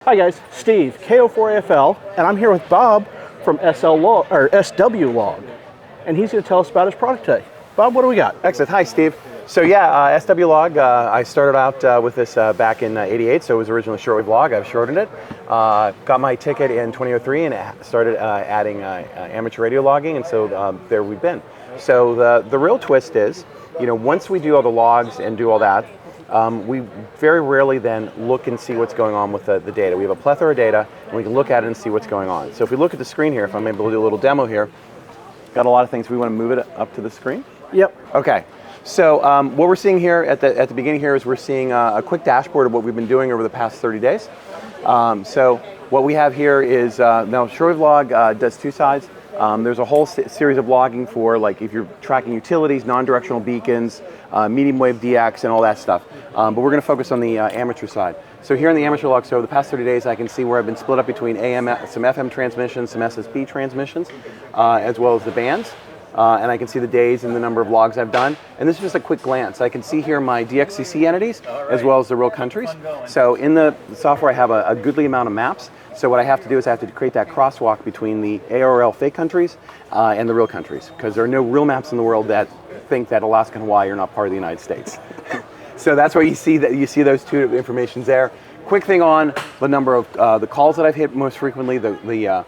Hi guys, Steve, KO4AFL, and I'm here with Bob from SWLog, and he's going to tell us about his product today. Bob, what do we got? Excellent. Hi, Steve. So yeah, SWLog, I started out with this back in '88, so it was originally a shortwave log. I've shortened it. Got my ticket in 2003 and started adding amateur radio logging, and so there we've been. So the real twist is, once we do all the logs and do all that, we very rarely then look and see what's going on with the data. We have a plethora of data, and we can look at it and see what's going on. So if we look at the screen here, if I'm able to do a little demo here, got a lot of things. We want to move it up to the screen? Yep. Okay. So what we're seeing here at the beginning here is we're seeing a quick dashboard of what we've been doing over the past 30 days. So what we have here is, now SWLog does two sides. There's a whole series of logging for, like, if you're tracking utilities, non-directional beacons, medium wave DX, and all that stuff. But we're going to focus on the amateur side. So here in the amateur log, so the past 30 days, I can see where I've been split up between some FM transmissions, some SSB transmissions, as well as the bands. And I can see the days and the number of logs I've done. And this is just a quick glance. I can see here my DXCC entities, as well as the real countries. So in the software, I have a goodly amount of maps. So what I have to do is I have to create that crosswalk between the ARL fake countries and the real countries, because there are no real maps in the world that think that Alaska and Hawaii are not part of the United States. So that's why you see those two informations there. Quick thing on the number of the calls that I've hit most frequently, the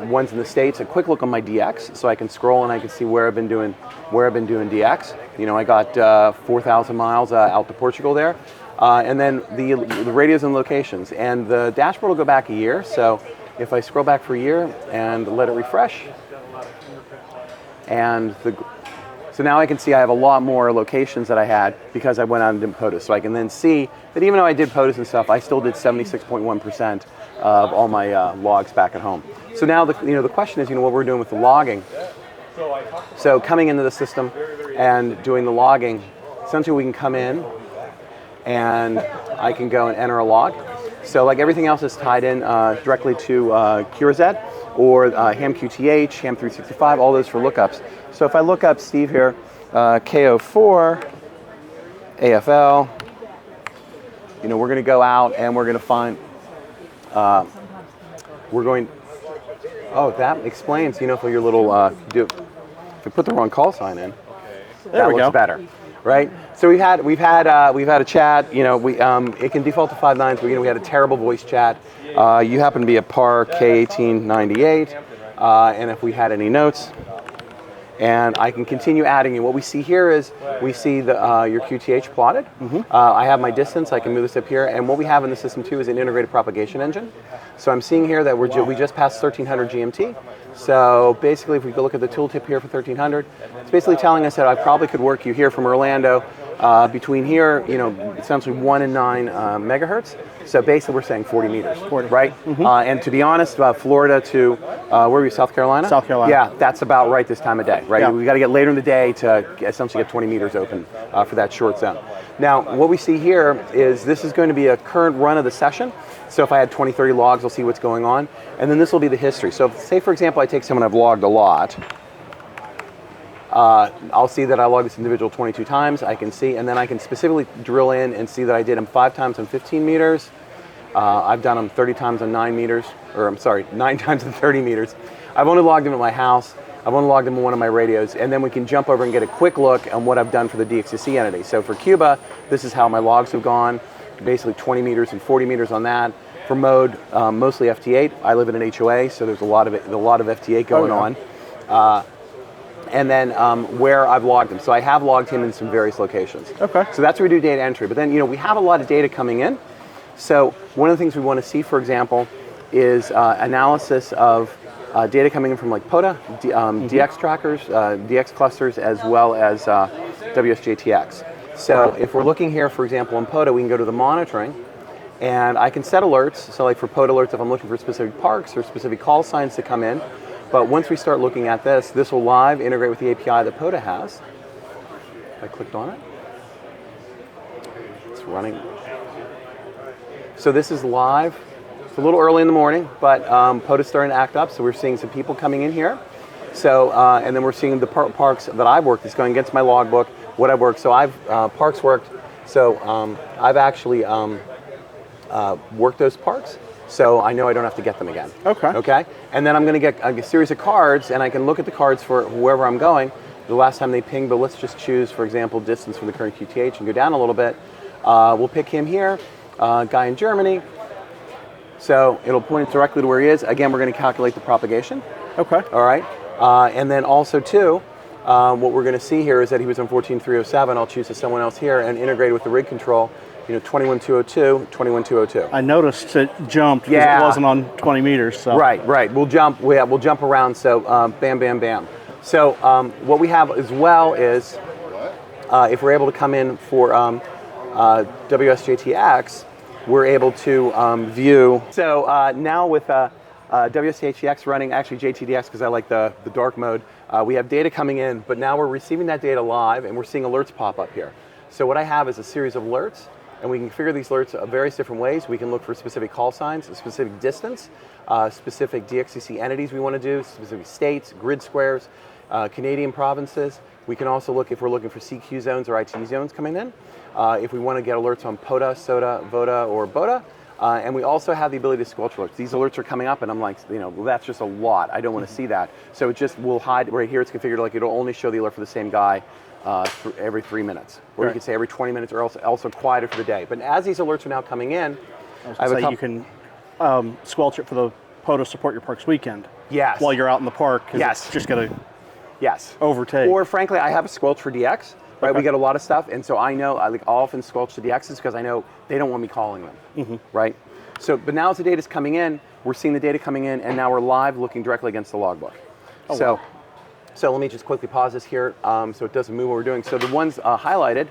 ones in the States. A quick look on my DX, so I can scroll and I can see where I've been doing DX. I got 4,000 miles out to Portugal there. And then the radios and locations. And the dashboard will go back a year. So if I scroll back for a year and let it refresh, so now I can see I have a lot more locations that I had because I went out and did POTAs. So I can then see that even though I did POTAs and stuff, I still did 76.1% of all my logs back at home. So now the question is, what we're doing with the logging. So coming into the system and doing the logging, essentially we can come in and I can go and enter a log. So like everything else is tied in directly to QRZ or HAM-QTH, HAM-365, all those for lookups. So if I look up Steve here, KO4, AFL, we're going to go out and we're going to find, that explains, for your little, if you put the wrong call sign in, that looks better. Right, so we've had a chat. It can default to 5.9s, but we had a terrible voice chat. You happen to be a PAR K1898, and if we had any notes, and I can continue adding. And what we see here is we see your QTH plotted. I have my distance. I can move this up here, and what we have in the system too is an integrated propagation engine. So I'm seeing here that we just passed 1300 GMT. So basically, if we go look at the tooltip here for 1300, it's basically telling us that I probably could work you here from Orlando between here, essentially 1 and 9 megahertz. So basically, we're saying 40 meters, 40. Right? And to be honest, Florida to where were you, South Carolina? South Carolina. Yeah, that's about right this time of day, right? Yeah. We got to get later in the day to essentially get 20 meters open for that short zone. Now, what we see here is this is going to be a current run of the session. So if I had 20, 30 logs, I'll see what's going on. And then this will be the history. So say, for example, I take someone I've logged a lot. I'll see that I logged this individual 22 times. I can see, and then I can specifically drill in and see that I did them 5 times on 15 meters. I've done them 30 times on 9 meters, or I'm sorry, 9 times on 30 meters. I've only logged them at my house. I've only logged them on one of my radios, and then we can jump over and get a quick look on what I've done for the DXCC entity. So for Cuba, this is how my logs have gone, basically 20 meters and 40 meters on that. For mode, mostly FT8. I live in an HOA, so there's a lot of FT8 going on. And then where I've logged him. So I have logged him in some various locations. Okay. So that's where we do data entry. But then, we have a lot of data coming in. So one of the things we want to see, for example, is analysis of data coming in from like POTA, DX trackers, DX clusters, as well as WSJTX. So if we're looking here, for example, on POTA, we can go to the monitoring, and I can set alerts. So like for POTA alerts, if I'm looking for specific parks or specific call signs to come in. But once we start looking at this will live integrate with the API that POTA has. If I clicked on it, it's running. So this is live. It's a little early in the morning, but POTA's starting to act up. So we're seeing some people coming in here. So, and then we're seeing the parks that I've worked. It's going against my logbook, what I've worked. So I've parks worked. So I've actually work those parks, so I know I don't have to get them again. Okay. Okay? And then I'm going to get a series of cards, and I can look at the cards for wherever I'm going. The last time they ping, but let's just choose, for example, distance from the current QTH and go down a little bit. We'll pick him here, guy in Germany. So it'll point directly to where he is. Again, we're going to calculate the propagation. Okay. All right. And then also, too, what we're going to see here is that he was on 14.307. I'll choose someone else here and integrate with the rig control. 21.202, 21.202. I noticed it jumped because Yeah. it wasn't on 20 meters. So. Right. We'll jump. We'll jump around. So bam, bam, bam. So what we have as well is if we're able to come in for WSJTX, we're able to view. So now with WSJTX running, actually JTDX because I like the dark mode, we have data coming in, but now we're receiving that data live and we're seeing alerts pop up here. So what I have is a series of alerts, and we can configure these alerts various different ways. We can look for specific call signs, a specific distance, specific DXCC entities we want to do, specific states, grid squares, Canadian provinces. We can also look if we're looking for CQ zones or ITE zones coming in. If we want to get alerts on POTA, SOTA, VOTA, or BOTA. And we also have the ability to squelch alerts. These alerts are coming up and I'm like, well, that's just a lot. I don't want to see that. So it just will hide, right here it's configured like it'll only show the alert for the same guy every 3 minutes. Or you could say every 20 minutes or also quieter for the day. But as these alerts are now coming in, you can squelch it for the POTA Support Your Parks weekend. Yes. While you're out in the park. Yes. It's just going to yes. overtake. Or frankly, I have a squelch for DX. Right, Okay. we get a lot of stuff, and so I know I'll often squelch the DXs because I know they don't want me calling them, right? So, but now as the data's coming in, we're seeing the data coming in, and now we're live looking directly against the logbook. Wow. So let me just quickly pause this here so it doesn't move what we're doing. So the ones highlighted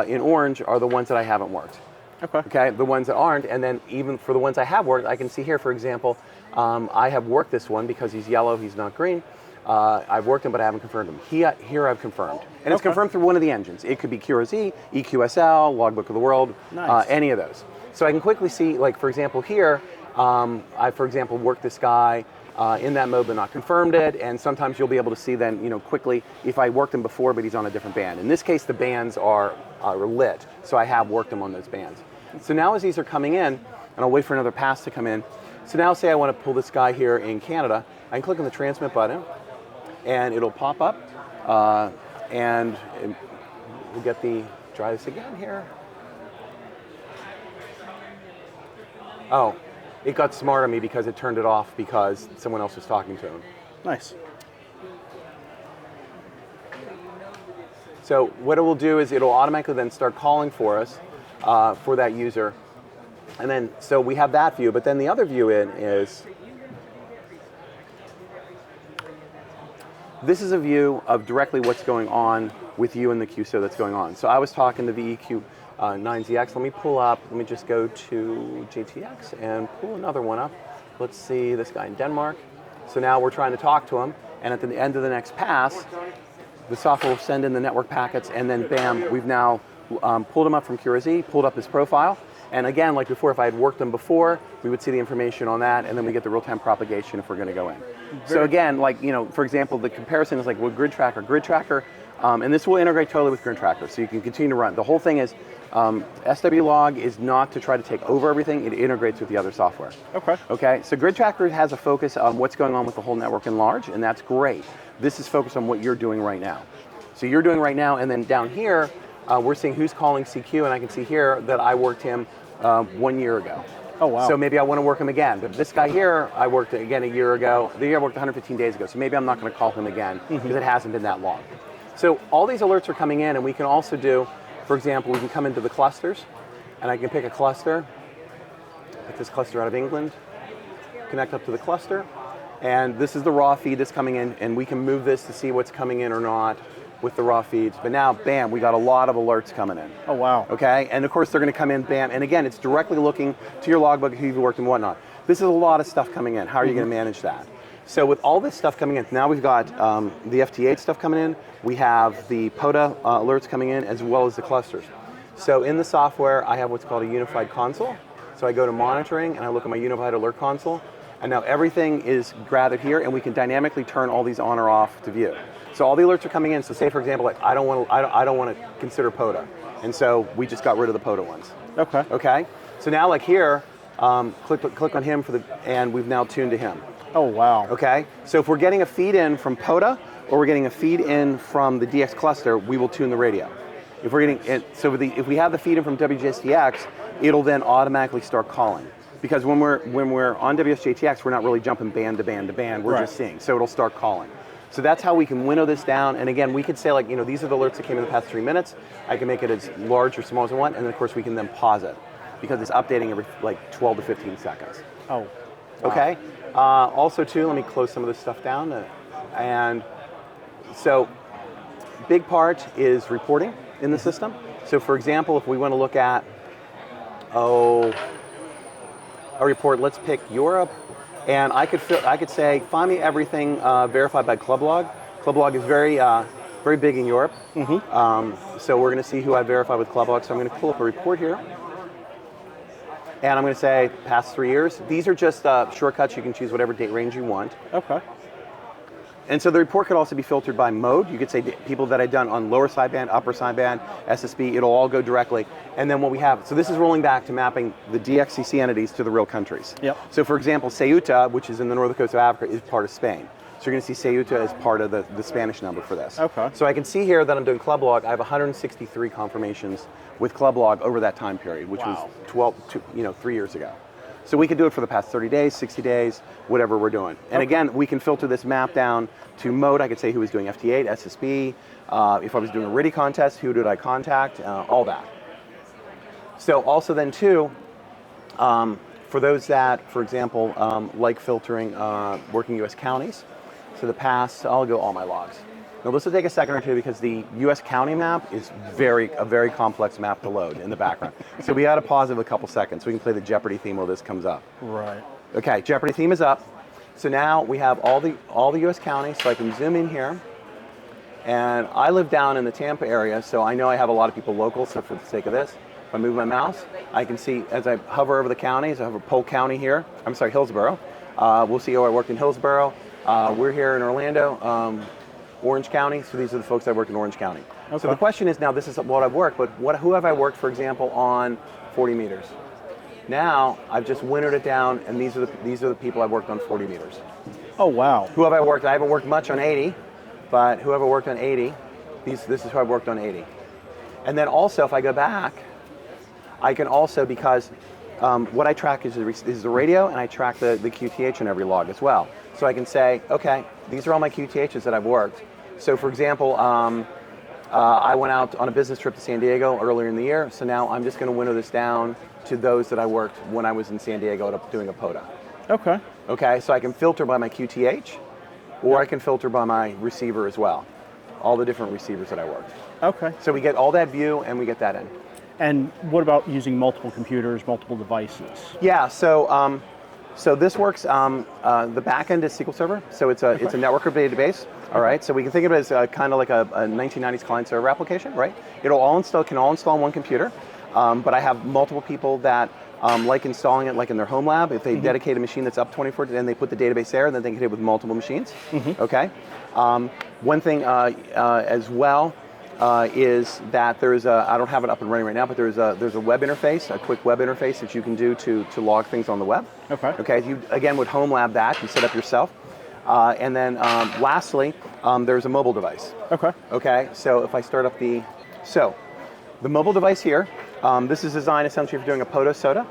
in orange are the ones that I haven't worked. Okay, the ones that aren't, and then even for the ones I have worked, I can see here, for example, I have worked this one because he's yellow, he's not green. I've worked him, but I haven't confirmed him. Here I've confirmed. And it's confirmed through one of the engines. It could be QRZ, EQSL, Logbook of the World, Nice. any of those. So I can quickly see, like, for example, here, I, for example, worked this guy in that mode but not confirmed it. And sometimes you'll be able to see then, quickly if I worked him before, but he's on a different band. In this case, the bands are lit. So I have worked him on those bands. So now as these are coming in, and I'll wait for another pass to come in. So now say I want to pull this guy here in Canada. I can click on the transmit button, and it'll pop up, and we'll get the, try this again here. Oh, it got smart on me because it turned it off because someone else was talking to him. Nice. So what it will do is it'll automatically then start calling for us, for that user. And then, so we have that view, but then the other view is, this is a view of directly what's going on with you and the QSO that's going on. So I was talking to VEQ 9ZX. Let me pull up, let me just go to JTX and pull another one up. Let's see this guy in Denmark. So now we're trying to talk to him, and at the end of the next pass, the software will send in the network packets, and then bam, we've now pulled him up from QRZ, pulled up his profile. And again, like before, if I had worked them before, we would see the information on that, and then we get the real-time propagation if we're going to go in. So again, like, for example, the comparison is like with Grid Tracker, and this will integrate totally with Grid Tracker, so you can continue to run. The whole thing is, SWLog is not to try to take over everything, it integrates with the other software. Okay, so Grid Tracker has a focus on what's going on with the whole network in large, and that's great. This is focused on what you're doing right now. So you're doing right now, and then down here, we're seeing who's calling CQ, and I can see here that I worked him 1 year ago. Oh, wow. So maybe I want to work him again. But this guy here, I worked again a year ago. The year I worked 115 days ago. So maybe I'm not going to call him again because it hasn't been that long. So all these alerts are coming in, and we can also do, for example, we can come into the clusters, and I can pick a cluster, pick this cluster out of England, connect up to the cluster, and this is the raw feed that's coming in, and we can move this to see what's coming in or not with the raw feeds. But now, bam, we got a lot of alerts coming in. Oh, wow. Okay, and of course they're going to come in, bam, and again, it's directly looking to your logbook, who you've worked and whatnot. This is a lot of stuff coming in. How are you going to manage that? So with all this stuff coming in, now we've got the FT8 stuff coming in, we have the POTA alerts coming in, as well as the clusters. So in the software, I have what's called a unified console. So I go to monitoring, and I look at my unified alert console, and now everything is gathered here, and we can dynamically turn all these on or off to view. So all the alerts are coming in. So say, for example, like I don't want to consider POTA, and so we just got rid of the POTA ones. Okay. Okay. So now, like here, click on him and we've now tuned to him. Oh, wow. Okay, so if we're getting a feed in from POTA or we're getting a feed in from the DX cluster, we will tune the radio. If we're getting it, if we have the feed in from WSJTX, it'll then automatically start calling. Because when we're on WSJTX, we're not really jumping band to band to band. We're just seeing, so it'll start calling. So that's how we can winnow this down. And again, we could say like, these are the alerts that came in the past 3 minutes. I can make it as large or small as I want, and then of course we can then pause it because it's updating every like 12 to 15 seconds. Oh. Wow. Okay. Also too, let me close some of this stuff down. And so, big part is reporting in the system. So for example, if we want to look at, a report, let's pick Europe. And I could say, find me everything verified by SWLog. SWLog is very big in Europe. So we're going to see who I verified with SWLog. So I'm going to pull up a report here. And I'm going to say past 3 years. These are just shortcuts. You can choose whatever date range you want. Okay. And so the report could also be filtered by mode. You could say people that I've done on lower sideband, upper sideband, SSB, it'll all go directly. And then what we have, so this is rolling back to mapping the DXCC entities to the real countries. Yep. So for example, Ceuta, which is in the northern coast of Africa, is part of Spain. So you're going to see Ceuta as part of the Spanish number for this. Okay. So I can see here that I'm doing SWLog. I have 163 confirmations with SWLog over that time period, which was 3 years ago. So we can do it for the past 30 days, 60 days, whatever we're doing. And again, we can filter this map down to mode. I could say who was doing FT8, SSB. If I was doing a RIDI contest, who did I contact? All that. So also then too, for those that, for example, like filtering working US counties, so the past, I'll go all my logs. Now this will take a second or two because the US county map is a very complex map to load in the background. So we got to pause it a couple seconds so we can play the Jeopardy theme while this comes up. Right. Okay, Jeopardy theme is up. So now we have all the US counties, so I can zoom in here. And I live down in the Tampa area, so I know I have a lot of people local, so for the sake of this, if I move my mouse, I can see as I hover over the counties, I have a Polk County here, I'm sorry, Hillsborough. We'll see who I worked in Hillsborough. We're here in Orlando. Orange County, so these are the folks that worked in Orange County. Okay. So the question is now, this is what I've worked, but who have I worked, for example, on 40 meters? Now, I've just winnowed it down, and these are the people I've worked on 40 meters. Oh, wow. Who have I worked? I haven't worked much on 80, but who have I worked on 80? This is who I've worked on 80. And then also, if I go back, I can also, because what I track is the radio, and I track the QTH in every log as well. So I can say, okay, these are all my QTHs that I've worked. So for example, I went out on a business trip to San Diego earlier in the year, so now I'm just going to winnow this down to those that I worked when I was in San Diego doing a POTA. Okay. Okay, so I can filter by my QTH, or I can filter by my receiver as well. All the different receivers that I worked. Okay. So we get all that view and we get that in. And what about using multiple computers, multiple devices? Yeah, so so this works, the back end is SQL Server, so it's a network database, all right? So we can think of it as kind of like a 1990s client server application, right? Can all install on one computer, but I have multiple people that like installing it like in their home lab. If they dedicate a machine that's up 24, then they put the database there, and then they can hit it with multiple machines, okay? One thing as well is that there's I don't have it up and running right now, but there's a web interface, a quick web interface that you can do to log things on the web. Okay. Okay. You again would home lab that, you set up yourself, and then lastly, there's a mobile device. Okay. Okay. So if I start up the mobile device here, this is designed essentially for doing a POTA SOTA,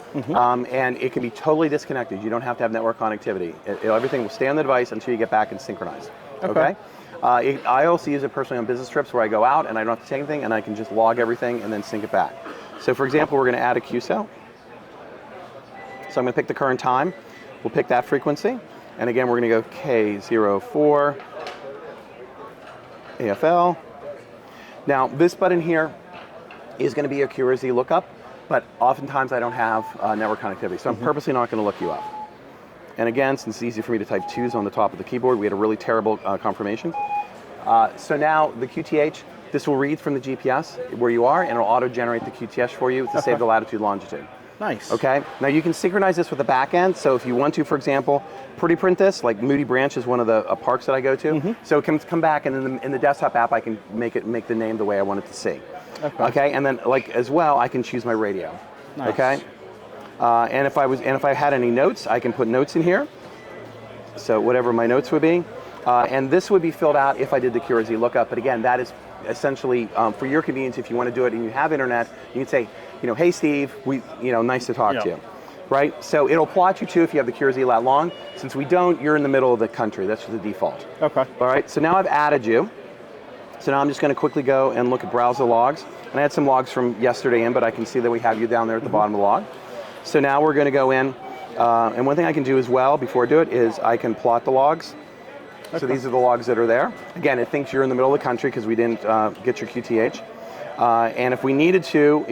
and it can be totally disconnected. You don't have to have network connectivity. Everything will stay on the device until you get back and synchronize. Okay. I also use it personally on business trips where I go out and I don't have to take anything, and I can just log everything and then sync it back. So for example, we're going to add a QSO. So I'm going to pick the current time. We'll pick that frequency. And again, we're going to go K04 AFL. Now this button here is going to be a QRZ lookup, but oftentimes I don't have network connectivity. So I'm purposely not going to look you up. And again, since it's easy for me to type 2s on the top of the keyboard, we had a really terrible confirmation. So now the QTH, this will read from the GPS where you are, and it'll auto-generate the QTH for you to save the latitude, longitude. Nice. Okay. Now you can synchronize this with the back end. So if you want to, for example, pretty print this, like Moody Branch is one of the parks that I go to. So it can come back, and in the desktop app, I can make the name the way I want it to see. Okay. And then like as well, I can choose my radio. Nice. Okay. And if I had any notes, I can put notes in here. So whatever my notes would be. And this would be filled out if I did the QRZ lookup. But again, that is essentially for your convenience. If you want to do it and you have internet, you can say, hey Steve, nice to talk to you, right? So it'll plot you too if you have the QRZ lat long. Since we don't, you're in the middle of the country. That's the default. Okay. All right. So now I've added you. So now I'm just going to quickly go and look at browse the logs. And I had some logs from yesterday in, but I can see that we have you down there at the bottom of the log. So now we're going to go in, and one thing I can do as well before I do it is I can plot the logs. Okay. So these are the logs that are there. Again, it thinks you're in the middle of the country because we didn't get your QTH. And if we needed to,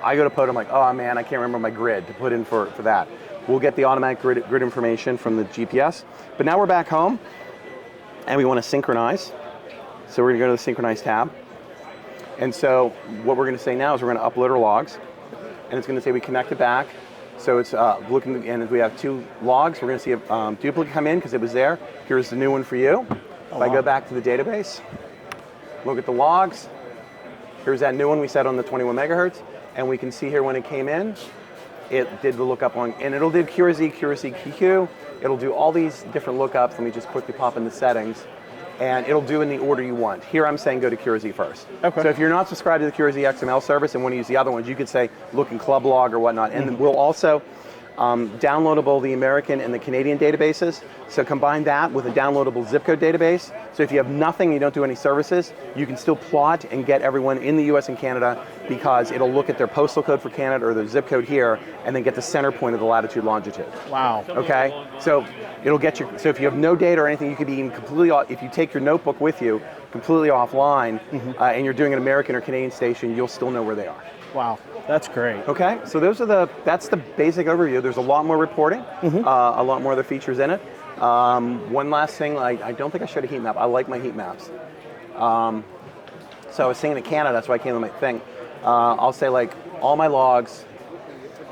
I go to POTA, I'm like, oh man, I can't remember my grid to put in for that. We'll get the automatic grid information from the GPS. But now we're back home, and we want to synchronize. So we're going to go to the Synchronize tab. And so what we're going to say now is we're going to upload our logs. And it's going to say we connect it back. So it's looking, and if we have 2 logs, we're going to see a duplicate come in because it was there. Here's the new one for you. If I go back to the database, look at the logs. Here's that new one we set on the 21 megahertz. And we can see here when it came in, it did the lookup on, and it'll do QRZ, QQ. It'll do all these different lookups. Let me just quickly pop in the settings. And it'll do in the order you want. Here I'm saying go to QRZ first. Okay. So if you're not subscribed to the QRZ XML service and want to use the other ones, you could say look in Club Log or whatnot. And we'll also downloadable the American and the Canadian databases. So combine that with a downloadable zip code database. So if you have nothing, you don't do any services, you can still plot and get everyone in the US and Canada because it'll look at their postal code for Canada or their zip code here and then get the center point of the latitude longitude. Wow. Okay. So it'll get you, so if you have no data or anything, you could be even completely, if you take your notebook with you completely offline and you're doing an American or Canadian station, you'll still know where they are. Wow, that's great. Okay, so that's the basic overview. There's a lot more reporting, a lot more other features in it. One last thing, I don't think I showed a heat map. I like my heat maps. So I was saying in Canada, that's why I came to my thing. I'll say like all my logs,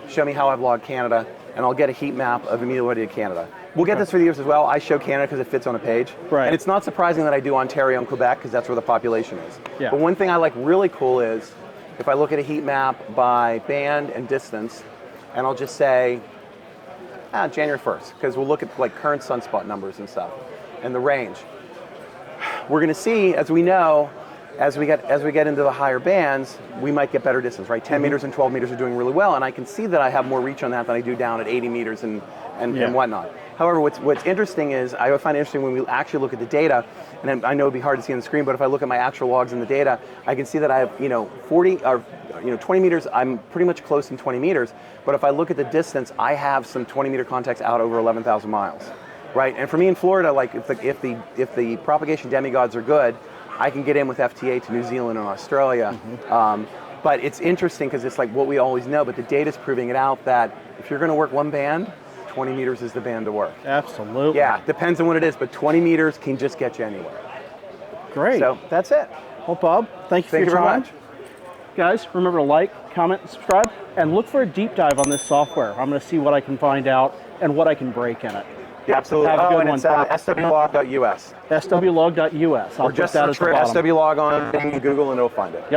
show me how I've logged Canada, and I'll get a heat map of immediately what I did Canada. We'll get this for the years as well. I show Canada because it fits on a page. Right. And it's not surprising that I do Ontario and Quebec because that's where the population is. Yeah. But one thing I like really cool is if I look at a heat map by band and distance, and I'll just say January 1st, because we'll look at like current sunspot numbers and stuff, and the range. We're going to see, as we know, as we get into the higher bands, we might get better distance, right? 10 meters and 12 meters are doing really well, and I can see that I have more reach on that than I do down at 80 meters and whatnot. However, what's interesting is, I find it interesting when we actually look at the data, and I know it'd be hard to see on the screen, but if I look at my actual logs in the data, I can see that I have 40 or 20 meters. I'm pretty much close in 20 meters, but if I look at the distance, I have some 20 meter contacts out over 11,000 miles, right? And for me in Florida, like if the propagation demigods are good, I can get in with FTA to New Zealand and Australia. But it's interesting because it's like what we always know, but the data's proving it out that if you're going to work one band, 20 meters is the band to work. Absolutely. Yeah, depends on what it is, but 20 meters can just get you anywhere. Great. So that's it. Well, Bob, thank you for your time. Thank you very much. Guys, remember to like, comment, and subscribe, and look for a deep dive on this software. I'm going to see what I can find out and what I can break in it. Yeah, absolutely. Have a good one. It's SWLog.us. SWLog.us. Or just search for SWLog on Google and it'll find it. Yep.